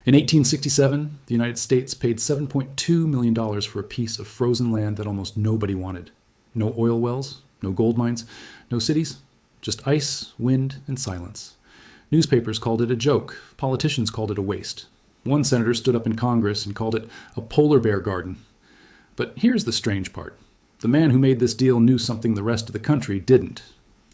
In 1867, the United States paid $7.2 million for a piece of frozen land that almost nobody wanted. No oil wells, no gold mines, no cities, just ice, wind, and silence. Newspapers called it a joke. Politicians called it a waste. One senator stood up in Congress and called it a polar bear garden. But here's the strange part. The man who made this deal knew something the rest of the country didn't.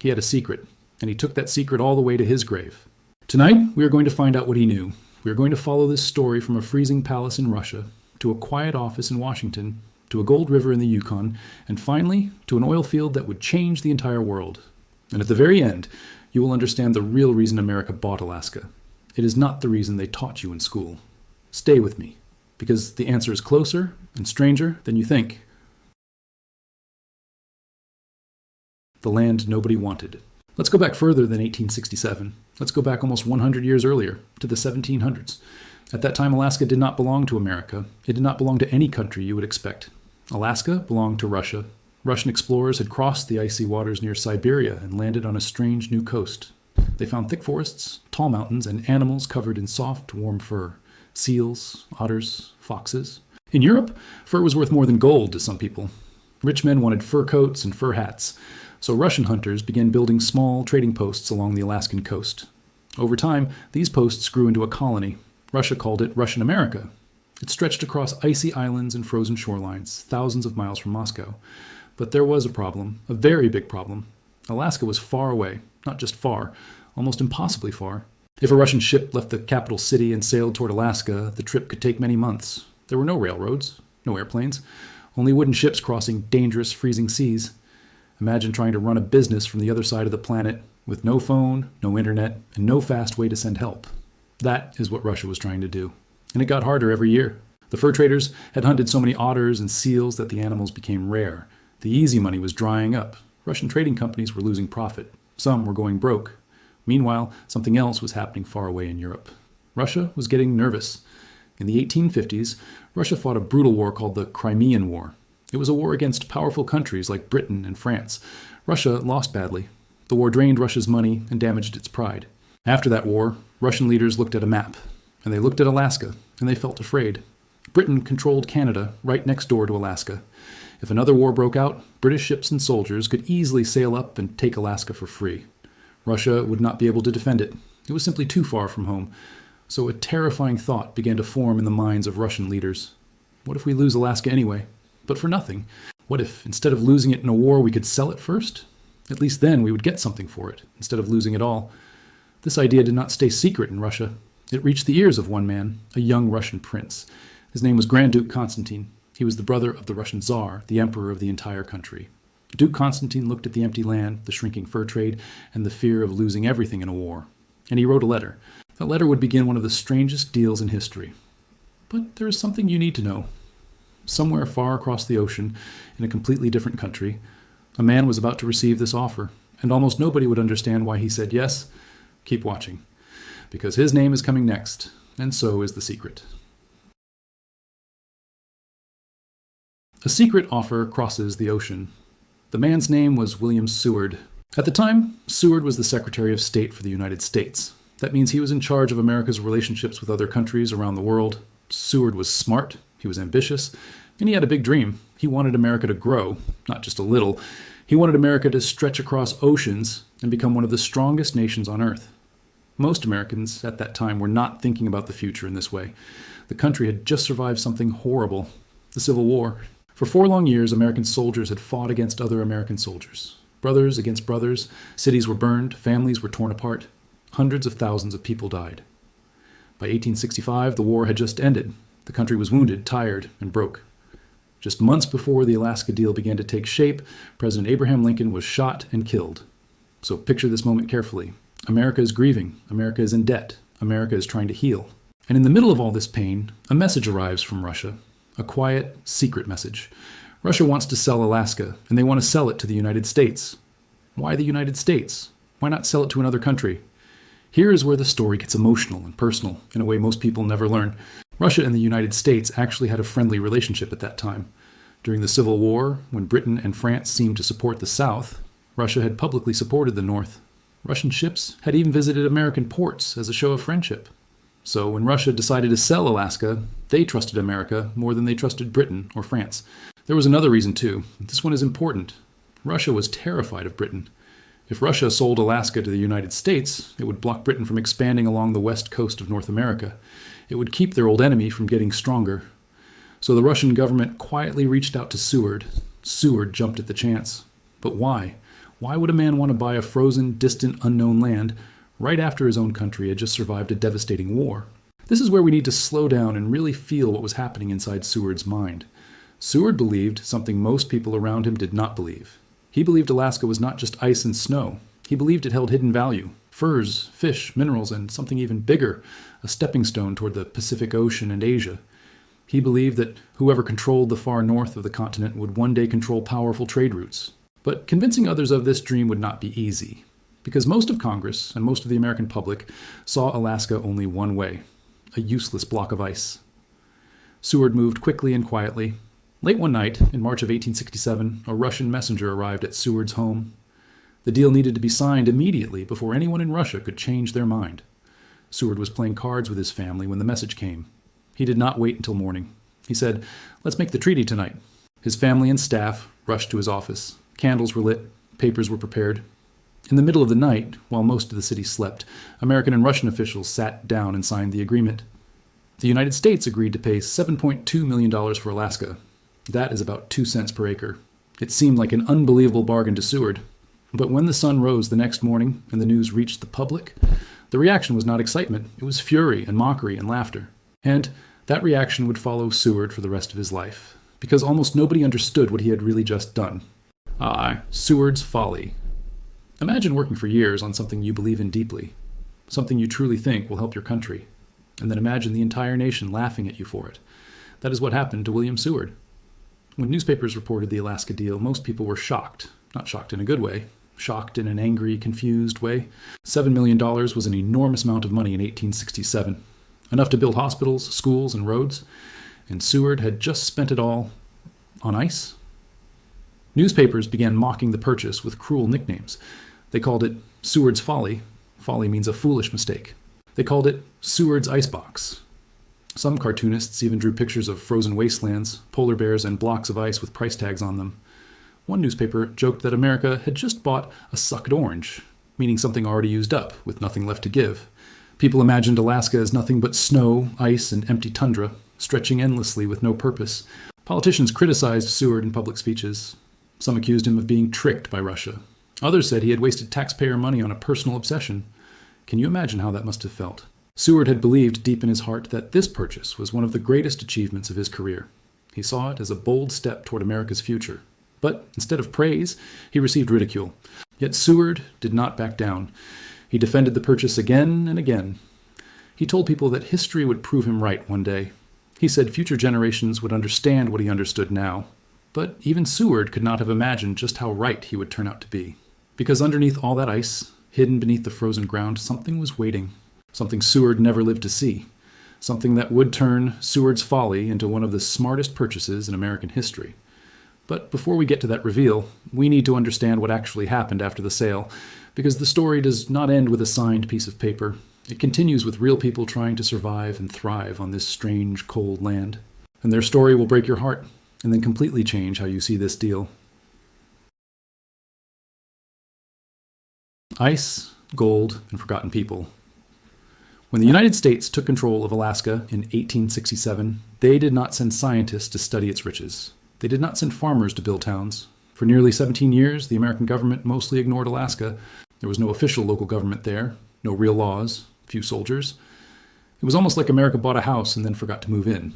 He had a secret, and he took that secret all the way to his grave. Tonight, we are going to find out what he knew. We are going to follow this story from a freezing palace in Russia, to a quiet office in Washington, to a gold river in the Yukon, and finally, to an oil field that would change the entire world. And at the very end, you will understand the real reason America bought Alaska. It is not the reason they taught you in school. Stay with me, because the answer is closer and stranger than you think. The land nobody wanted. Let's go back further than 1867. Let's go back almost 100 years earlier, to the 1700s. At that time, Alaska did not belong to America. It did not belong to any country you would expect. Alaska belonged to Russia. Russian explorers had crossed the icy waters near Siberia and landed on a strange new coast. They found thick forests, tall mountains, and animals covered in soft, warm fur. Seals, otters, foxes. In Europe, fur was worth more than gold to some people. Rich men wanted fur coats and fur hats. So Russian hunters began building small trading posts along the Alaskan coast. Over time, these posts grew into a colony. Russia called it Russian America. It stretched across icy islands and frozen shorelines, thousands of miles from Moscow. But there was a problem, a very big problem. Alaska was far away, not just far, almost impossibly far. If a Russian ship left the capital city and sailed toward Alaska, the trip could take many months. There were no railroads, no airplanes, only wooden ships crossing dangerous, freezing seas. Imagine trying to run a business from the other side of the planet with no phone, no internet, and no fast way to send help. That is what Russia was trying to do. And it got harder every year. The fur traders had hunted so many otters and seals that the animals became rare. The easy money was drying up. Russian trading companies were losing profit. Some were going broke. Meanwhile, something else was happening far away in Europe. Russia was getting nervous. In the 1850s, Russia fought a brutal war called the Crimean War. It was a war against powerful countries like Britain and France. Russia lost badly. The war drained Russia's money and damaged its pride. After that war, Russian leaders looked at a map, and they looked at Alaska, and they felt afraid. Britain controlled Canada right next door to Alaska. If another war broke out, British ships and soldiers could easily sail up and take Alaska for free. Russia would not be able to defend it. It was simply too far from home. So a terrifying thought began to form in the minds of Russian leaders. What if we lose Alaska anyway? But for nothing. What if, instead of losing it in a war, we could sell it first? At least then we would get something for it, instead of losing it all. This idea did not stay secret in Russia. It reached the ears of one man, a young Russian prince. His name was Grand Duke Constantine. He was the brother of the Russian Tsar, the emperor of the entire country. Duke Constantine looked at the empty land, the shrinking fur trade, and the fear of losing everything in a war. And he wrote a letter. That letter would begin one of the strangest deals in history. But there is something you need to know. Somewhere far across the ocean, in a completely different country, a man was about to receive this offer, and almost nobody would understand why he said yes. Keep watching, because his name is coming next, and so is the secret. A secret offer crosses the ocean. The man's name was William Seward. At the time, Seward was the Secretary of State for the United States. That means he was in charge of America's relationships with other countries around the world. Seward was smart, he was ambitious, and he had a big dream. He wanted America to grow, not just a little. He wanted America to stretch across oceans and become one of the strongest nations on earth. Most Americans at that time were not thinking about the future in this way. The country had just survived something horrible, the Civil War. For 4 long years, American soldiers had fought against other American soldiers. Brothers against brothers, cities were burned, families were torn apart. Hundreds of thousands of people died. By 1865, the war had just ended. The country was wounded, tired, and broke. Just months before the Alaska deal began to take shape, President Abraham Lincoln was shot and killed. So picture this moment carefully. America is grieving. America is in debt. America is trying to heal. And in the middle of all this pain, a message arrives from Russia. A quiet, secret message. Russia wants to sell Alaska, and they want to sell it to the United States. Why the United States? Why not sell it to another country? Here is where the story gets emotional and personal, in a way most people never learn. Russia and the United States actually had a friendly relationship at that time. During the Civil War, when Britain and France seemed to support the South, Russia had publicly supported the North. Russian ships had even visited American ports as a show of friendship. So when Russia decided to sell Alaska, they trusted America more than they trusted Britain or France. There was another reason too. This one is important. Russia was terrified of Britain. If Russia sold Alaska to the United States, it would block Britain from expanding along the west coast of North America. It would keep their old enemy from getting stronger. So the Russian government quietly reached out to Seward. Seward jumped at the chance. But why? Why would a man want to buy a frozen, distant, unknown land right after his own country had just survived a devastating war? This is where we need to slow down and really feel what was happening inside Seward's mind. Seward believed something most people around him did not believe. He believed Alaska was not just ice and snow. He believed it held hidden value, furs, fish, minerals, and something even bigger, a stepping stone toward the Pacific Ocean and Asia. He believed that whoever controlled the far north of the continent would one day control powerful trade routes. But convincing others of this dream would not be easy, because most of Congress and most of the American public saw Alaska only one way, a useless block of ice. Seward moved quickly and quietly. Late one night, in March of 1867, a Russian messenger arrived at Seward's home. The deal needed to be signed immediately before anyone in Russia could change their mind. Seward was playing cards with his family when the message came. He did not wait until morning. He said, "Let's make the treaty tonight." His family and staff rushed to his office. Candles were lit. Papers were prepared. In the middle of the night, while most of the city slept, American and Russian officials sat down and signed the agreement. The United States agreed to pay $7.2 million for Alaska. That is about 2 cents per acre. It seemed like an unbelievable bargain to Seward. But when the sun rose the next morning and the news reached the public, the reaction was not excitement. It was fury and mockery and laughter. And that reaction would follow Seward for the rest of his life, because almost nobody understood what he had really just done. Seward's folly. Imagine working for years on something you believe in deeply, something you truly think will help your country, and then imagine the entire nation laughing at you for it. That is what happened to William Seward. When newspapers reported the Alaska deal, most people were shocked. Not shocked in a good way. Shocked in an angry, confused way. $7 million was an enormous amount of money in 1867. Enough to build hospitals, schools, and roads. And Seward had just spent it all on ice. Newspapers began mocking the purchase with cruel nicknames. They called it Seward's Folly. Folly means a foolish mistake. They called it Seward's Icebox. Some cartoonists even drew pictures of frozen wastelands, polar bears, and blocks of ice with price tags on them. One newspaper joked that America had just bought a sucked orange, meaning something already used up, with nothing left to give. People imagined Alaska as nothing but snow, ice, and empty tundra, stretching endlessly with no purpose. Politicians criticized Seward in public speeches. Some accused him of being tricked by Russia. Others said he had wasted taxpayer money on a personal obsession. Can you imagine how that must have felt? Seward had believed deep in his heart that this purchase was one of the greatest achievements of his career. He saw it as a bold step toward America's future. But instead of praise, he received ridicule. Yet Seward did not back down. He defended the purchase again and again. He told people that history would prove him right one day. He said future generations would understand what he understood now. But even Seward could not have imagined just how right he would turn out to be. Because underneath all that ice, hidden beneath the frozen ground, something was waiting. Something Seward never lived to see. Something that would turn Seward's folly into one of the smartest purchases in American history. But before we get to that reveal, we need to understand what actually happened after the sale, because the story does not end with a signed piece of paper. It continues with real people trying to survive and thrive on this strange, cold land. And their story will break your heart, and then completely change how you see this deal. Ice, gold, and forgotten people. When the United States took control of Alaska in 1867, they did not send scientists to study its riches. They did not send farmers to build towns. For nearly 17 years, the American government mostly ignored Alaska. There was no official local government there, no real laws, few soldiers. It was almost like America bought a house and then forgot to move in.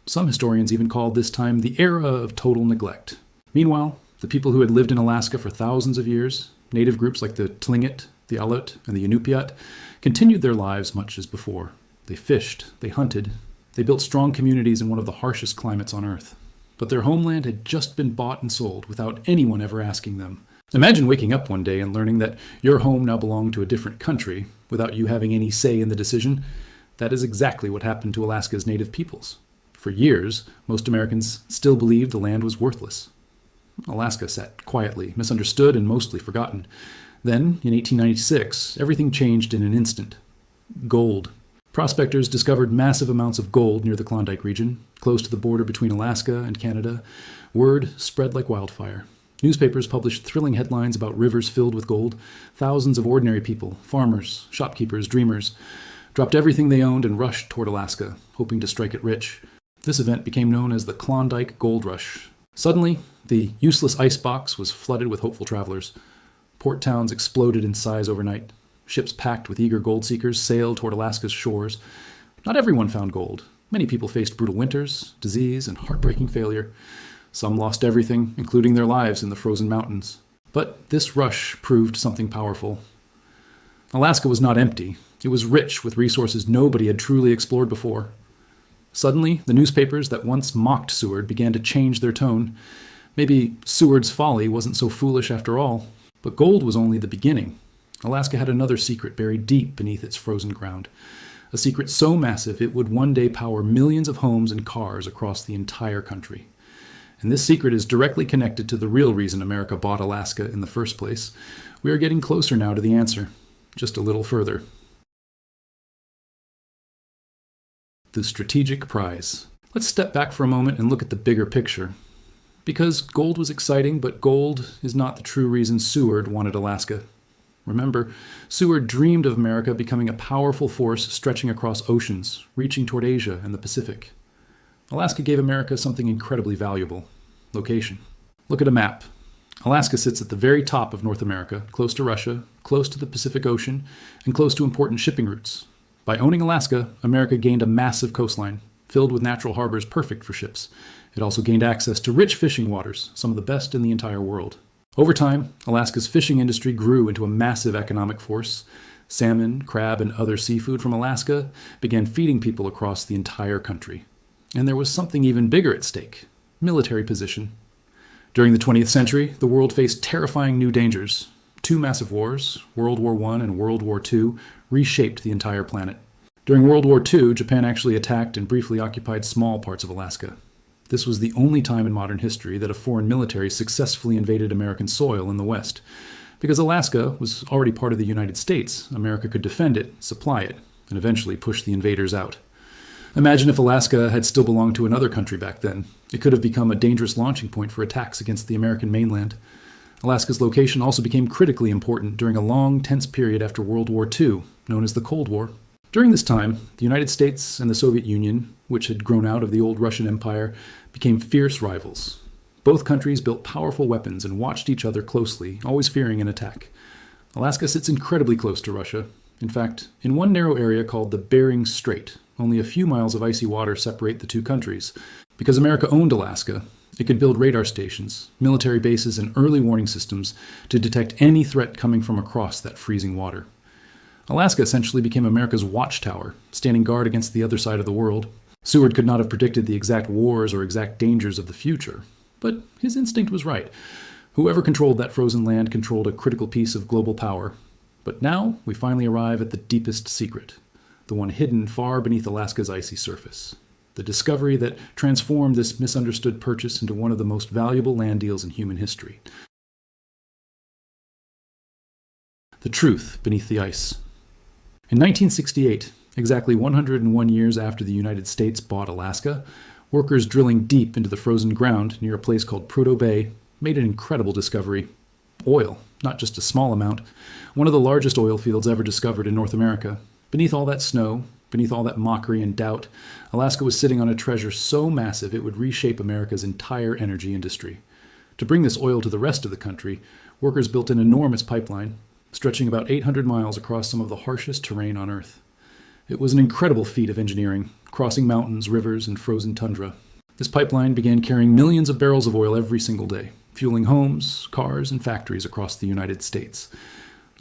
Some historians even called this time the era of total neglect. Meanwhile, the people who had lived in Alaska for thousands of years, native groups like the Tlingit, the Aleut, and the Inupiat, continued their lives much as before. They fished, they hunted, they built strong communities in one of the harshest climates on Earth. But their homeland had just been bought and sold without anyone ever asking them. Imagine waking up one day and learning that your home now belonged to a different country without you having any say in the decision. That is exactly what happened to Alaska's native peoples. For years, most Americans still believed the land was worthless. Alaska sat quietly, misunderstood and mostly forgotten. Then, in 1896, everything changed in an instant. Gold. Prospectors discovered massive amounts of gold near the Klondike region, close to the border between Alaska and Canada. Word spread like wildfire. Newspapers published thrilling headlines about rivers filled with gold. Thousands of ordinary people, farmers, shopkeepers, dreamers, dropped everything they owned and rushed toward Alaska, hoping to strike it rich. This event became known as the Klondike Gold Rush. Suddenly, the useless icebox was flooded with hopeful travelers. Port towns exploded in size overnight. Ships packed with eager gold seekers sailed toward Alaska's shores. Not everyone found gold. Many people faced brutal winters, disease, and heartbreaking failure. Some lost everything, including their lives in the frozen mountains. But this rush proved something powerful. Alaska was not empty. It was rich with resources nobody had truly explored before. Suddenly, the newspapers that once mocked Seward began to change their tone. Maybe Seward's folly wasn't so foolish after all. But gold was only the beginning. Alaska had another secret buried deep beneath its frozen ground. A secret so massive it would one day power millions of homes and cars across the entire country. And this secret is directly connected to the real reason America bought Alaska in the first place. We are getting closer now to the answer, just a little further. The strategic prize. Let's step back for a moment and look at the bigger picture. Because gold was exciting, but gold is not the true reason Seward wanted Alaska. Remember, Seward dreamed of America becoming a powerful force stretching across oceans, reaching toward Asia and the Pacific. Alaska gave America something incredibly valuable: location. Look at a map. Alaska sits at the very top of North America, close to Russia, close to the Pacific Ocean, and close to important shipping routes. By owning Alaska, America gained a massive coastline, filled with natural harbors perfect for ships. It also gained access to rich fishing waters, some of the best in the entire world. Over time, Alaska's fishing industry grew into a massive economic force. Salmon, crab, and other seafood from Alaska began feeding people across the entire country. And there was something even bigger at stake: military position. During the 20th century, the world faced terrifying new dangers. Two massive wars, World War I and World War II, reshaped the entire planet. During World War II, Japan actually attacked and briefly occupied small parts of Alaska. This was the only time in modern history that a foreign military successfully invaded American soil in the West. Because Alaska was already part of the United States, America could defend it, supply it, and eventually push the invaders out. Imagine if Alaska had still belonged to another country back then. It could have become a dangerous launching point for attacks against the American mainland. Alaska's location also became critically important during a long, tense period after World War II, known as the Cold War. During this time, the United States and the Soviet Union, which had grown out of the old Russian Empire, became fierce rivals. Both countries built powerful weapons and watched each other closely, always fearing an attack. Alaska sits incredibly close to Russia. In fact, in one narrow area called the Bering Strait, only a few miles of icy water separate the two countries. Because America owned Alaska, it could build radar stations, military bases, and early warning systems to detect any threat coming from across that freezing water. Alaska essentially became America's watchtower, standing guard against the other side of the world. Seward could not have predicted the exact wars or exact dangers of the future, but his instinct was right. Whoever controlled that frozen land controlled a critical piece of global power. But now we finally arrive at the deepest secret, the one hidden far beneath Alaska's icy surface. The discovery that transformed this misunderstood purchase into one of the most valuable land deals in human history. The truth beneath the ice. In 1968, exactly 101 years after the United States bought Alaska, workers drilling deep into the frozen ground near a place called Prudhoe Bay made an incredible discovery: oil, not just a small amount, one of the largest oil fields ever discovered in North America. Beneath all that snow, beneath all that mockery and doubt, Alaska was sitting on a treasure so massive it would reshape America's entire energy industry. To bring this oil to the rest of the country, workers built an enormous pipeline, stretching about 800 miles across some of the harshest terrain on Earth. It was an incredible feat of engineering, crossing mountains, rivers, and frozen tundra. This pipeline began carrying millions of barrels of oil every single day, fueling homes, cars, and factories across the United States.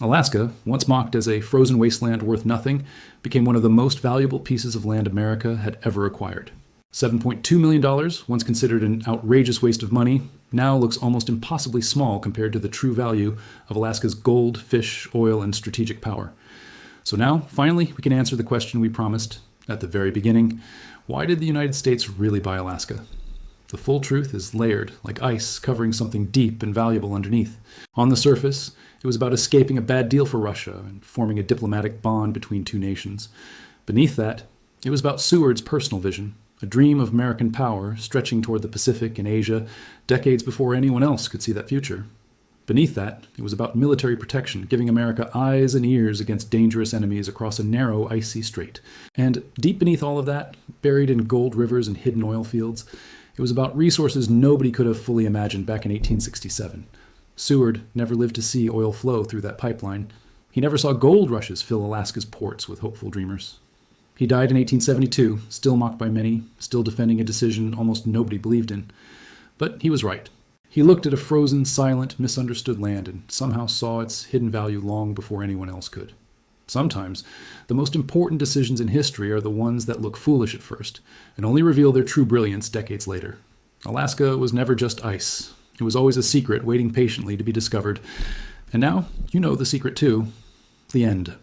Alaska, once mocked as a frozen wasteland worth nothing, became one of the most valuable pieces of land America had ever acquired. $7.2 million, once considered an outrageous waste of money, now looks almost impossibly small compared to the true value of Alaska's gold, fish, oil, and strategic power. So now, finally, we can answer the question we promised at the very beginning: why did the United States really buy Alaska? The full truth is layered, like ice covering something deep and valuable underneath. On the surface, it was about escaping a bad deal for Russia and forming a diplomatic bond between two nations. Beneath that, it was about Seward's personal vision, a dream of American power stretching toward the Pacific and Asia decades before anyone else could see that future. Beneath that, it was about military protection, giving America eyes and ears against dangerous enemies across a narrow, icy strait. And deep beneath all of that, buried in gold rivers and hidden oil fields, it was about resources nobody could have fully imagined back in 1867. Seward never lived to see oil flow through that pipeline. He never saw gold rushes fill Alaska's ports with hopeful dreamers. He died in 1872, still mocked by many, still defending a decision almost nobody believed in. But he was right. He looked at a frozen, silent, misunderstood land and somehow saw its hidden value long before anyone else could. Sometimes, the most important decisions in history are the ones that look foolish at first and only reveal their true brilliance decades later. Alaska was never just ice. It was always a secret waiting patiently to be discovered. And now, you know the secret too. The end.